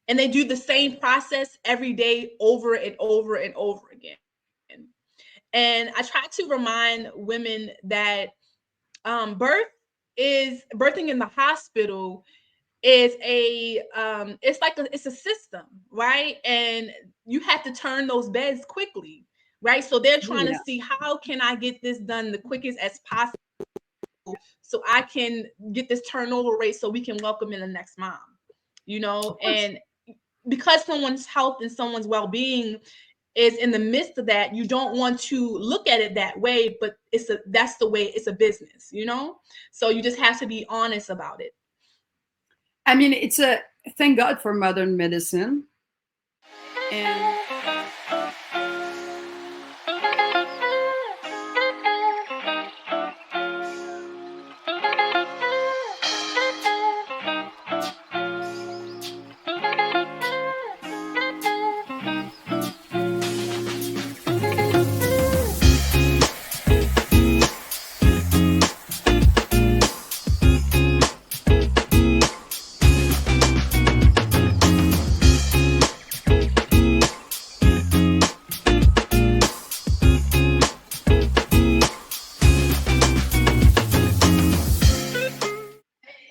And they do the same process every day over and over and over again. And I try to remind women that birthing in the hospital is it's a system, right? And you have to turn those beds quickly, right? So they're trying to see, how can I get this done the quickest as possible so I can get this turnover rate so we can welcome in the next mom, and because someone's health and someone's well-being is in the midst of that, you don't want to look at it that way, but that's the way. It's a business, so you just have to be honest about it. I mean, thank God for modern medicine.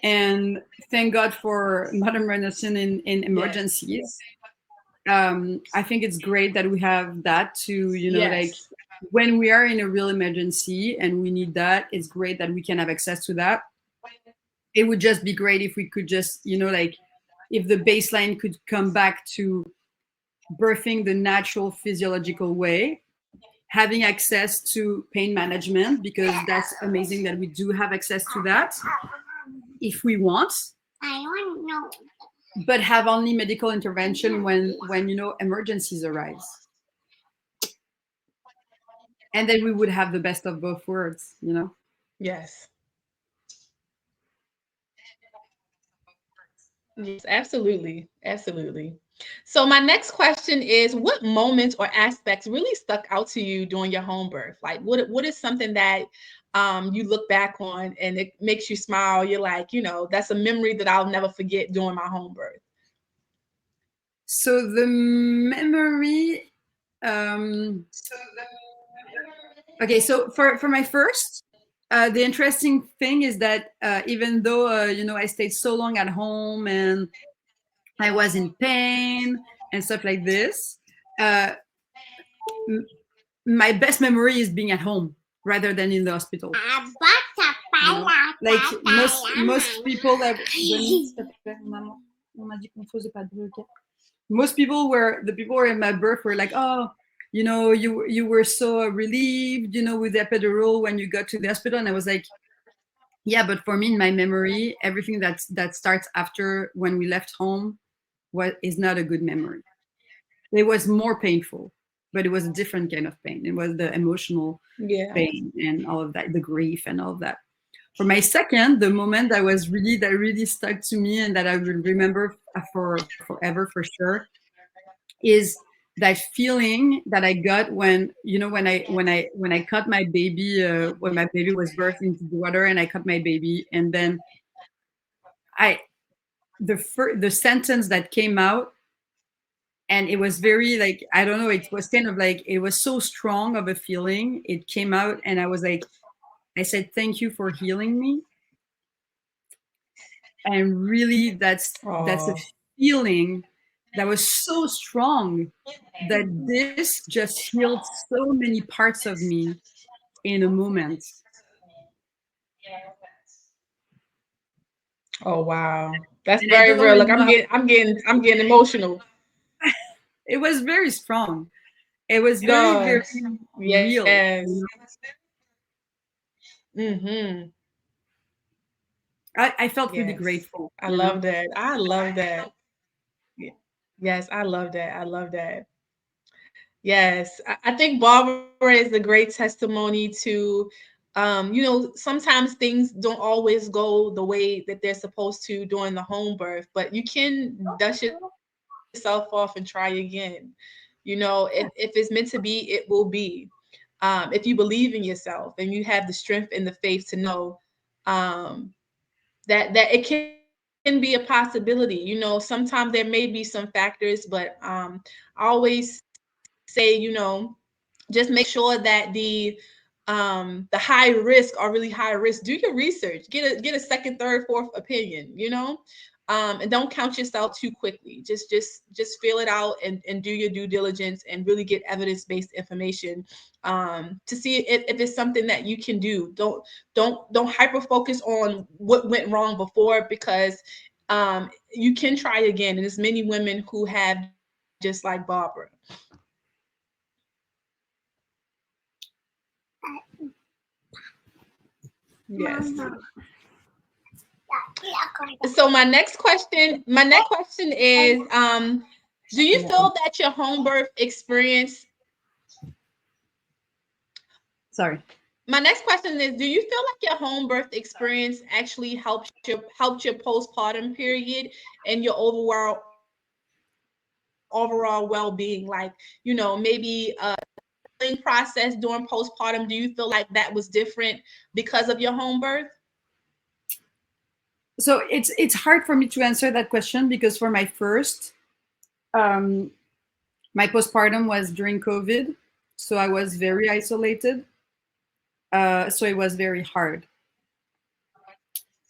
And thank God for modern medicine in emergencies. I think it's great that we have that to, like when we are in a real emergency and we need that, it's great that we can have access to that. It would just be great if we could just, like if the baseline could come back to birthing the natural physiological way, having access to pain management, because that's amazing that we do have access to that if we want. I don't know. But have only medical intervention when emergencies arise. And then we would have the best of both worlds, Yes. Yes, absolutely. Absolutely. So my next question is, what moments or aspects really stuck out to you during your home birth? Like what is something that you look back on and it makes you smile? You're like, that's a memory that I'll never forget during my home birth. So the memory, okay, so for my first, the interesting thing is that even though I stayed so long at home and I was in pain and stuff like this, my best memory is being at home rather than in the hospital. like most people that most people were the people who were in my birth were like, oh, you know, you were so relieved, you know, with the epidural when you got to the hospital. And I was like, yeah, but for me, in my memory, everything that starts after when we left home is not a good memory. It was more painful, but it was a different kind of pain. It was the emotional pain and all of that, the grief and all of that. For my second, the moment that really stuck to me and that I will remember for forever for sure is that feeling that I got when, you know, when I cut my baby, when my baby was birthed into the water, and I cut my baby, and then I the sentence that came out, and it was very like, I don't know, it was kind of like, it was so strong of a feeling. It came out, and I was like, I said, thank you for healing me. And really, that's a feeling that was so strong that this just healed so many parts of me in a moment. Oh wow, that's And I very don't real. really Like know I'm getting emotional. it was very strong. It was very, very Gosh, real. yes. Mm-hmm. I felt really Yes, grateful, I you know. love that. I love that. Ye- Yes, I love that. I love that. Yes, I think Barbara is a great testimony to, you know, sometimes things don't always go the way that they're supposed to during the home birth, but you can dust yourself off and try again. You know, if it's meant to be, it will be. If you believe in yourself and you have the strength and the faith to know, um, that it can be a possibility. You know, sometimes there may be some factors, but I always say, you know, just make sure that the high risk are really high risk. Do your research. Get a second, third, fourth opinion, you know? And don't count yourself too quickly. Just feel it out and do your due diligence and really get evidence-based information to see if it's something that you can do. Don't hyper focus on what went wrong before, because you can try again. And there's many women who have, just like Barbara. Yes. So my next question is, do you feel that your home birth experience Sorry. my next question is, do you feel like your home birth experience actually helped your postpartum period and your overall well-being? Like, you know, maybe healing process during postpartum, do you feel like that was different because of your home birth? So it's hard for me to answer that question because for my first, um, my postpartum was during COVID, so I was very isolated. So it was very hard.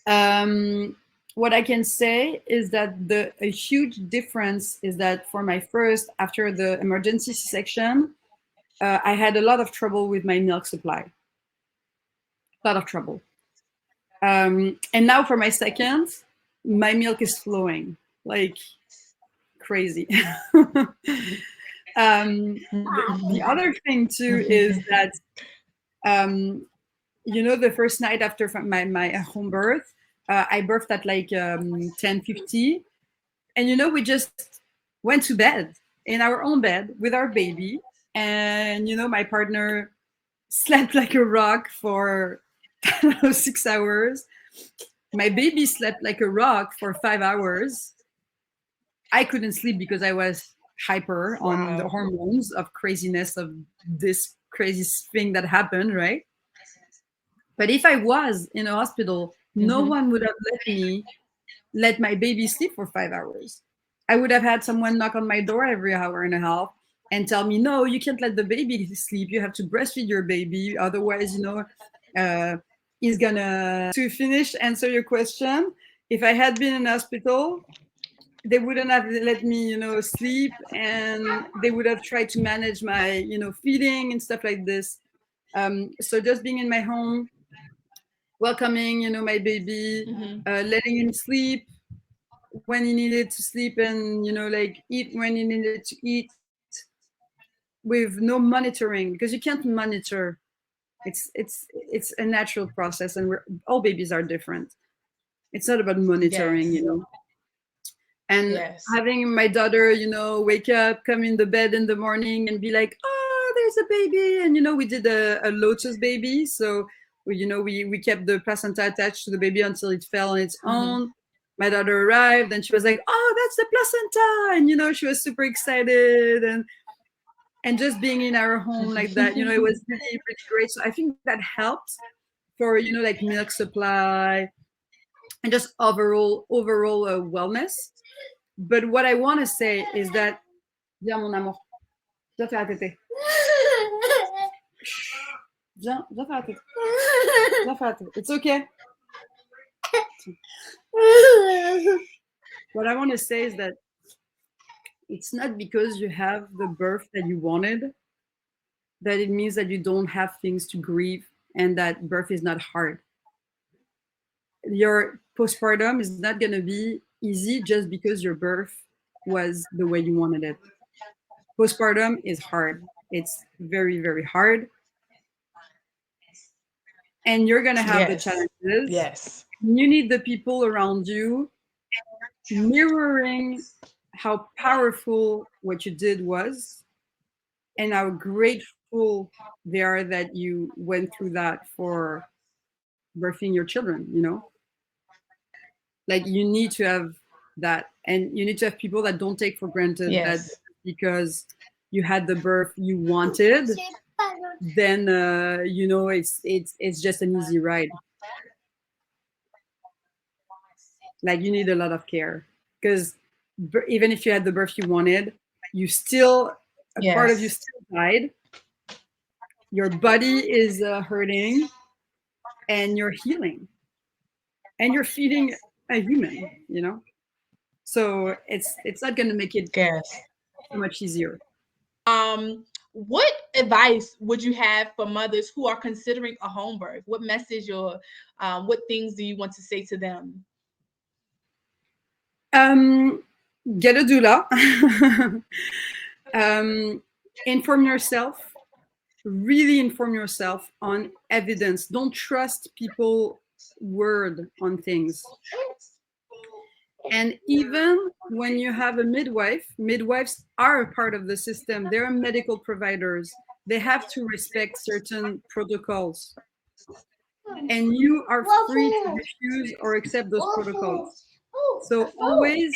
What I can say is that a huge difference is that for my first, after the emergency C-section, I had a lot of trouble with my milk supply. A lot of trouble. And now for my second, my milk is flowing like crazy. The other thing too is that, you know, the first night after my home birth, I birthed at like 10:50, and you know, we just went to bed in our own bed with our baby, and you know, my partner slept like a rock for I don't know, 6 hours. My baby slept like a rock for 5 hours. I couldn't sleep because I was hyper on the Wow. hormones of craziness of this crazy thing that happened, right? But if I was in a hospital, no Mm-hmm. one would have let my baby sleep for 5 hours. I would have had someone knock on my door every hour and a half and tell me, no, you can't let the baby sleep. You have to breastfeed your baby. Otherwise, you know, he's gonna. To finish answer your question, if I had been in hospital, they wouldn't have let me, you know, sleep, and they would have tried to manage my, you know, feeding and stuff like this. So just being in my home, welcoming, my baby, letting him sleep when he needed to sleep, and like eat when he needed to eat, with no monitoring, because you can't monitor. It's a natural process, and all babies are different. It's not about monitoring, Yes. and Yes. having my daughter, wake up, come in the bed in the morning and be like, oh, there's a baby. And we did a lotus baby, so we kept the placenta attached to the baby until it fell on its own. My daughter arrived and she was like, oh, that's the placenta. And she was super excited, and just being in our home like that, it was really, really great. So I think that helped for like milk supply and just overall wellness. But what I want to say is that, viens mon amour, viens faire la tétée. Viens faire la tétée. Viens faire la tétée. It's okay. What I want to say is that it's not because you have the birth that you wanted that it means that you don't have things to grieve and that birth is not hard. Your postpartum is not going to be easy just because your birth was the way you wanted it. Postpartum is hard. It's very, very hard. And you're going to have the challenges. Yes. You need the people around you mirroring how powerful what you did was and how grateful they are that you went through that for birthing your children, Like you need to have that, and you need to have people that don't take for granted that because you had the birth you wanted, then it's just an easy ride. Like you need a lot of care, because even if you had the birth you wanted, part of you still died. Your body is hurting, and you're healing, and you're feeding a human, So it's not going to make it so much easier. What advice would you have for mothers who are considering a home birth? What message or what things do you want to say to them? Get a doula. Inform yourself. Really inform yourself on evidence. Don't trust people's word on things. And even when you have a midwife, midwives are a part of the system. They're medical providers. They have to respect certain protocols. And you are free to refuse or accept those protocols. So always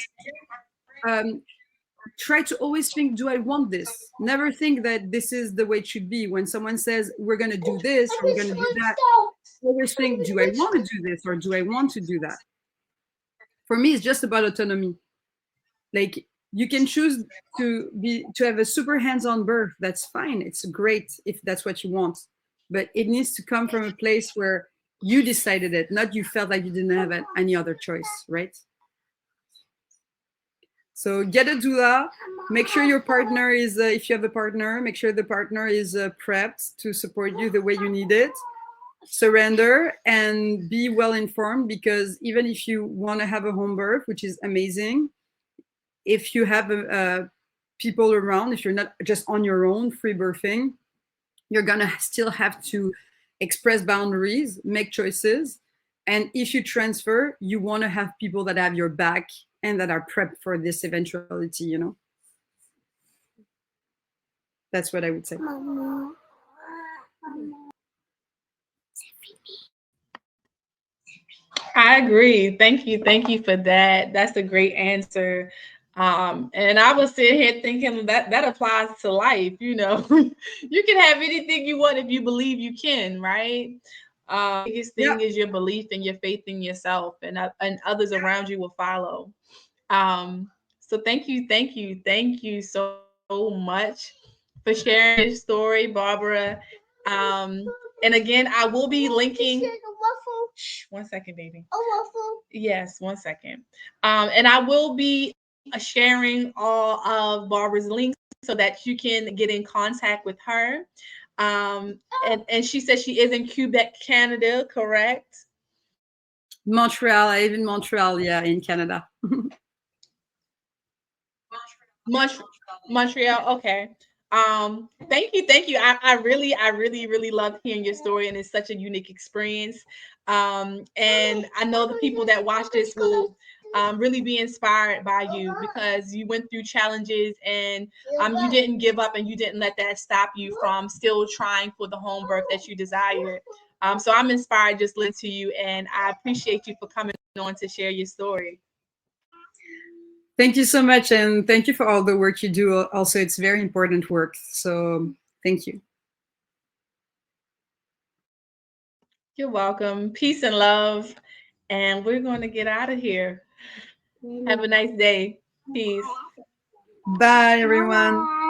try to always think, do I want this? Never think that this is the way it should be. When someone says, we're going to do this, or we're going to do that, always think, do I want to do this, or do I want to do that? For me, it's just about autonomy. Like you can choose to have a super hands-on birth. That's fine. It's great if that's what you want. But it needs to come from a place where you decided it, not you felt like you didn't have any other choice, right? So get a doula. Make sure your partner is, if you have a partner, make sure the partner is prepped to support you the way you need it. Surrender and be well informed, because even if you want to have a home birth, which is amazing, if you have people around, if you're not just on your own free birthing, you're gonna still have to express boundaries, make choices. And if you transfer, you want to have people that have your back and that are prepped for this eventuality, That's what I would say. I agree. Thank you. Thank you for that. That's a great answer. And I was sitting here thinking that applies to life. You can have anything you want if you believe you can, right? Biggest thing is your belief and your faith in yourself, and others around you will follow. So thank you so much for sharing your story, Barbara. And again, I will be linking. Shh, 1 second, baby. A waffle. Yes, 1 second. And I will be sharing all of Barbara's links so that you can get in contact with her. And she says she is in Quebec, Canada, correct? Montreal. I live in Montreal, yeah, in Canada. Montreal. Okay. Thank you. I really love hearing your story, and it's such a unique experience. And I know the people that watch this will really be inspired by you because you went through challenges and you didn't give up and you didn't let that stop you from still trying for the home birth that you desired. So I'm inspired just listening to you, and I appreciate you for coming on to share your story. Thank you so much, and thank you for all the work you do. Also, it's very important work. So thank you. You're welcome. Peace and love. And we're going to get out of here. Have a nice day. Peace. Bye, everyone. Bye.